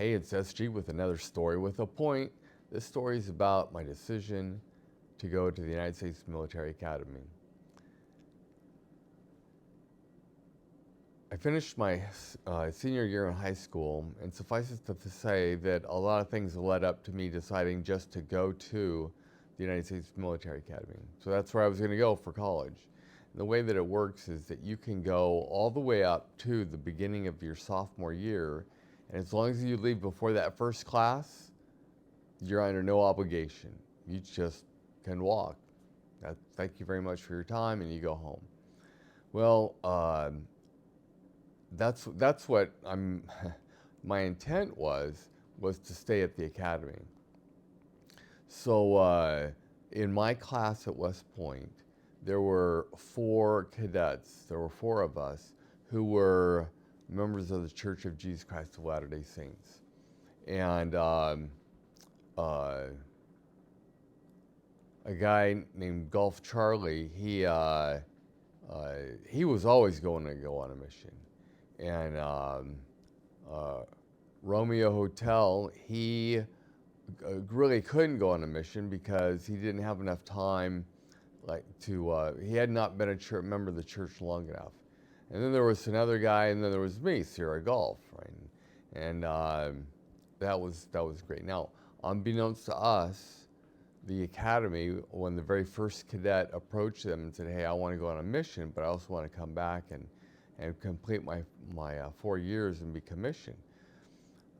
Hey, it's SG with another story with a point. This story is about my decision to go to the United States Military Academy. I finished my senior year in high school, and suffice it to say that a lot of things led up to me deciding just to go to the United States Military Academy. So that's where I was going to go for college. And the way that it works is that you can go all the way up to the beginning of your sophomore year, and as long as you leave before that first class, you're under no obligation. You just can walk. Thank you very much for your time, and you go home. Well, that's what I'm. My intent was to stay at the academy. So in my class at West Point, there were 4 cadets. There were 4 of us who were members of the Church of Jesus Christ of Latter-day Saints, and a guy named Golf Charlie. He was always going to go on a mission, and Romeo Hotel, he really couldn't go on a mission because he didn't have enough time, he had not been a member of the church long enough. And then there was another guy, and then there was me, Sierra Golf, right? And that was great. Now, unbeknownst to us, the academy, when the very first cadet approached them and said, "Hey, I want to go on a mission, but I also want to come back and complete my 4 years and be commissioned."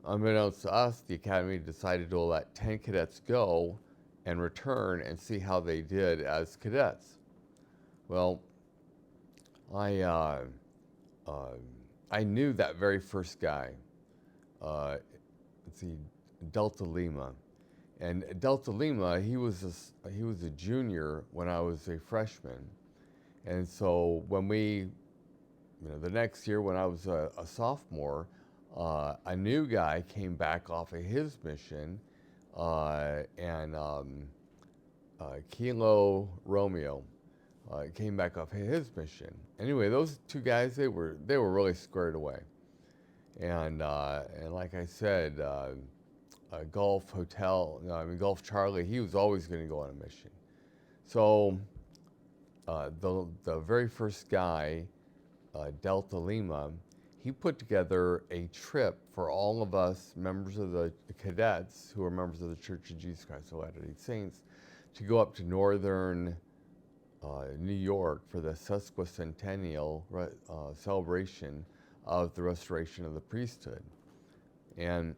Unbeknownst to us, the academy decided to let 10 cadets go and return and see how they did as cadets. Well, I knew that very first guy. Let's see, Delta Lima. And Delta Lima, he was a junior when I was a freshman. And so when the next year when I was a sophomore, a new guy came back off of his mission, and Kilo Romeo came back off his mission. Anyway, those 2 guys, they were really squared away. And like I said, Golf Charlie, he was always going to go on a mission. So the very first guy, Delta Lima, he put together a trip for all of us members of the cadets who are members of the Church of Jesus Christ of Latter-day Saints to go up to northern New York for the sesquicentennial celebration of the restoration of the priesthood. And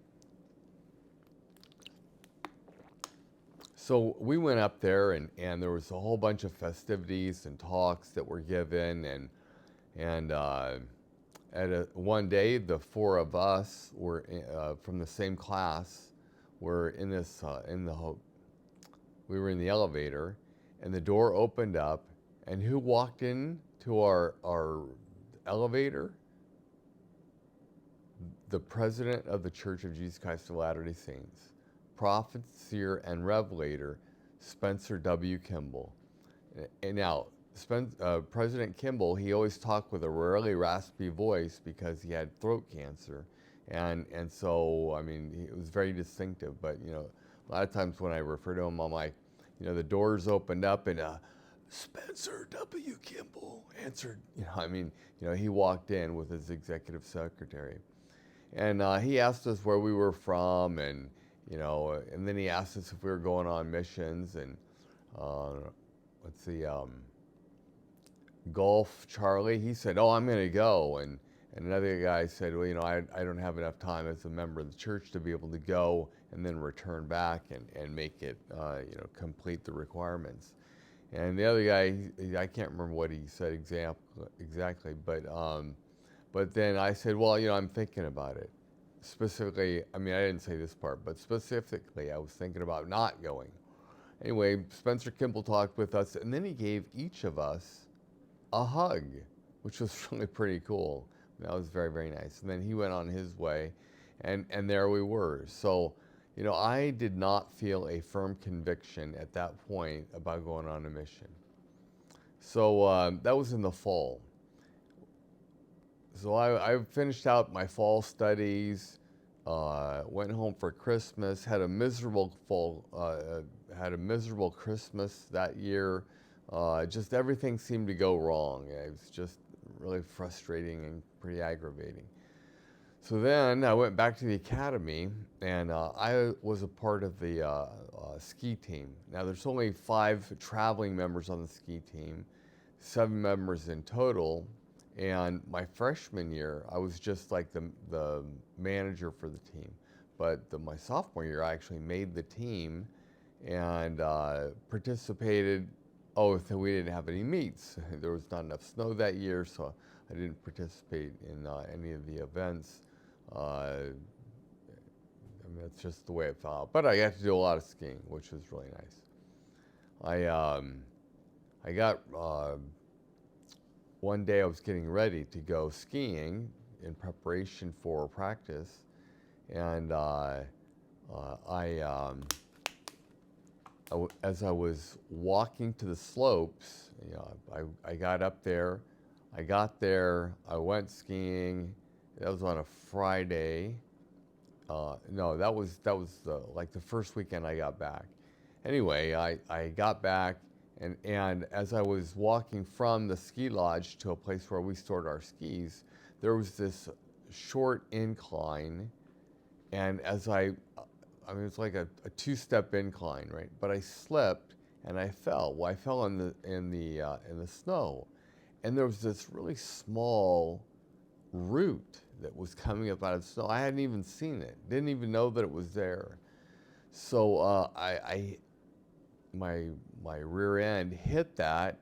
so we went up there, and there was a whole bunch of festivities and talks that were given, and one day, the 4 of us were from the same class. Were in this we were in the elevator, and the door opened up, and who walked in to our elevator? The president of the Church of Jesus Christ of Latter-day Saints, prophet, seer, and revelator, Spencer W. Kimball. And now, President Kimball, he always talked with a really raspy voice because he had throat cancer, and so I mean it was very distinctive. But a lot of times when I refer to him, I'm like, the doors opened up and Spencer W. Kimball answered. He walked in with his executive secretary, and he asked us where we were from, and and then he asked us if we were going on missions, and let's see. Golf Charlie, he said, "Oh, I'm going to go," and another guy said, "Well, I don't have enough time as a member of the church to be able to go and then return back and make it, complete the requirements." And the other guy, I can't remember what he said exactly, but then I said, "Well, I'm thinking about it." Specifically, I didn't say this part, but specifically, I was thinking about not going. Anyway, Spencer Kimball talked with us, and then he gave each of us a hug, which was really pretty cool. That was very, very nice. And then he went on his way, and there we were. So, I did not feel a firm conviction at that point about going on a mission. So that was in the fall. So I finished out my fall studies. went home for Christmas. Had a miserable Christmas that year. Just everything seemed to go wrong. It was just really frustrating and pretty aggravating. So then I went back to the academy, and I was a part of the ski team. Now there's only 5 traveling members on the ski team, 7 members in total. And my freshman year, I was just like the manager for the team. But my sophomore year, I actually made the team and participated. Oh, so we didn't have any meets. There was not enough snow that year, so I didn't participate in any of the events. I mean, that's just the way it felt. But I got to do a lot of skiing, which was really nice. I got one day I was getting ready to go skiing in preparation for practice, and as I was walking to the slopes, you know, I got up there. I got there. I went skiing. That was on a Friday. No, that was like the first weekend I got back. Anyway, I got back, and as I was walking from the ski lodge to a place where we stored our skis, there was this short incline, and I mean, it's like a 2-step incline, right? But I slipped and I fell. Well, I fell in the snow, and there was this really small root that was coming up out of the snow. I hadn't even seen it. Didn't even know that it was there. So my rear end hit that,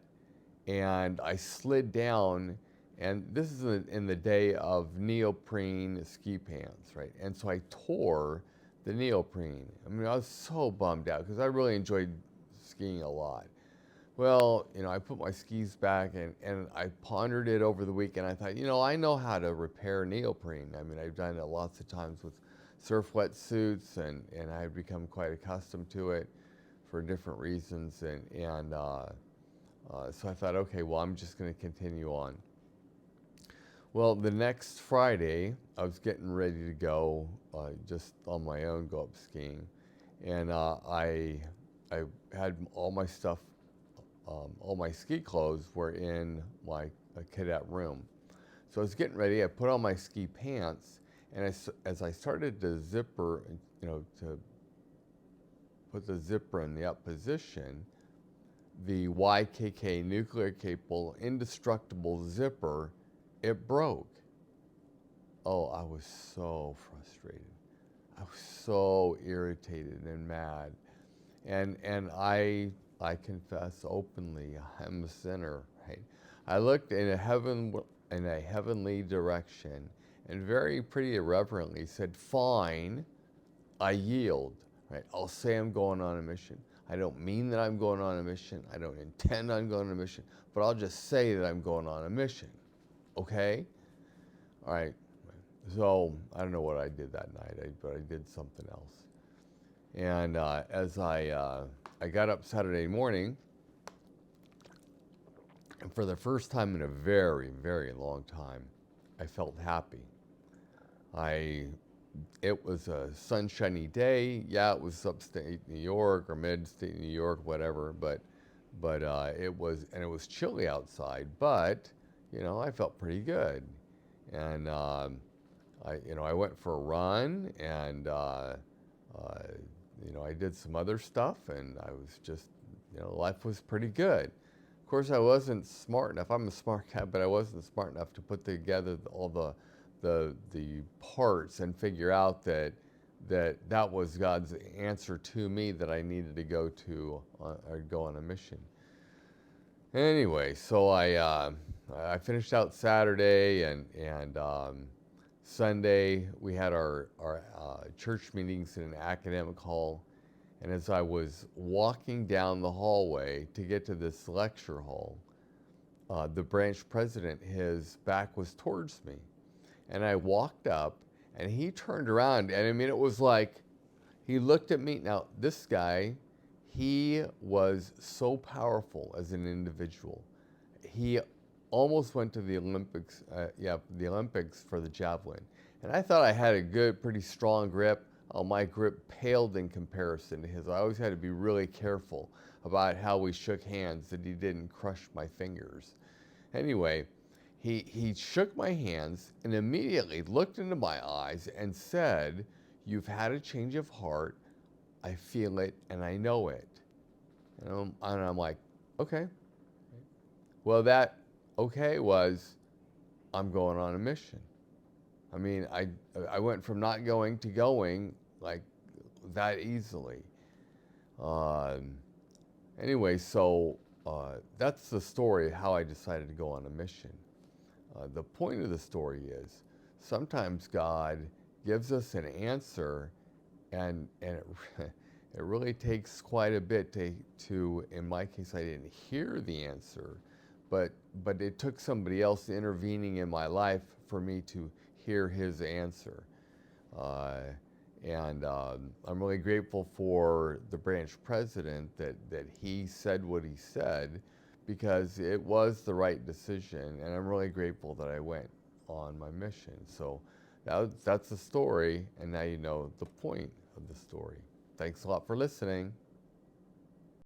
and I slid down. And this is in the day of neoprene ski pants, right? And so I tore the neoprene. I mean, I was so bummed out because I really enjoyed skiing a lot. Well, you know, I put my skis back, and I pondered it over the weekend. I thought, you know, I know how to repair neoprene. I mean, I've done it lots of times with surf wetsuits, and I've become quite accustomed to it for different reasons. So I thought, okay, well, I'm just going to continue on. Well, the next Friday, I was getting ready to go, just on my own, go up skiing, and I had all my stuff, all my ski clothes were in my cadet room. So I was getting ready. I put on my ski pants, and as I started to zipper, you know, to put the zipper in the up position, the YKK nuclear capable indestructible zipper, it broke. Oh, I was so frustrated. I was so irritated and mad. And I confess openly, I'm a sinner, right? I looked in a heavenly direction and very pretty irreverently said, fine, I yield, right? I'll say I'm going on a mission. I don't mean that I'm going on a mission. I don't intend on going on a mission, but I'll just say that I'm going on a mission. Okay? All right. So I don't know what I did that night, but I did something else. And as I got up Saturday morning, and for the first time in a very, very long time, I felt happy. It was a sunshiny day. Yeah, it was upstate New York or mid-state New York, whatever. But it was chilly outside. But you know, I felt pretty good, and I went for a run, and you know, I did some other stuff, and I was just, you know, life was pretty good. Of course, I wasn't smart enough. I'm a smart guy, but I wasn't smart enough to put together all the parts and figure out that was God's answer to me, that I needed to go on a mission. Anyway, so I finished out Saturday, and Sunday we had our church meetings in an academic hall, and as I was walking down the hallway to get to this lecture hall, the branch president, his back was towards me. And I walked up, and he turned around, and I mean, it was like, he looked at me. Now, this guy, he was so powerful as an individual. He almost went to the Olympics, the Olympics for the javelin. And I thought I had a good, pretty strong grip. My grip paled in comparison to his. I always had to be really careful about how we shook hands that he didn't crush my fingers. Anyway, he shook my hands and immediately looked into my eyes and said, "You've had a change of heart. I feel it and I know it." And I'm like, okay. Well, that okay was, I'm going on a mission. I mean, I went from not going to going like that easily. Um, anyway, so that's the story of how I decided to go on a mission. The point of the story is sometimes God gives us an answer, and it, it really takes quite a bit to, in my case, I didn't hear the answer, but it took somebody else intervening in my life for me to hear his answer. Uh, and I'm really grateful for the branch president that he said what he said, because it was the right decision. And I'm really grateful that I went on my mission. So that's the story. And now you know the point of the story. Thanks a lot for listening.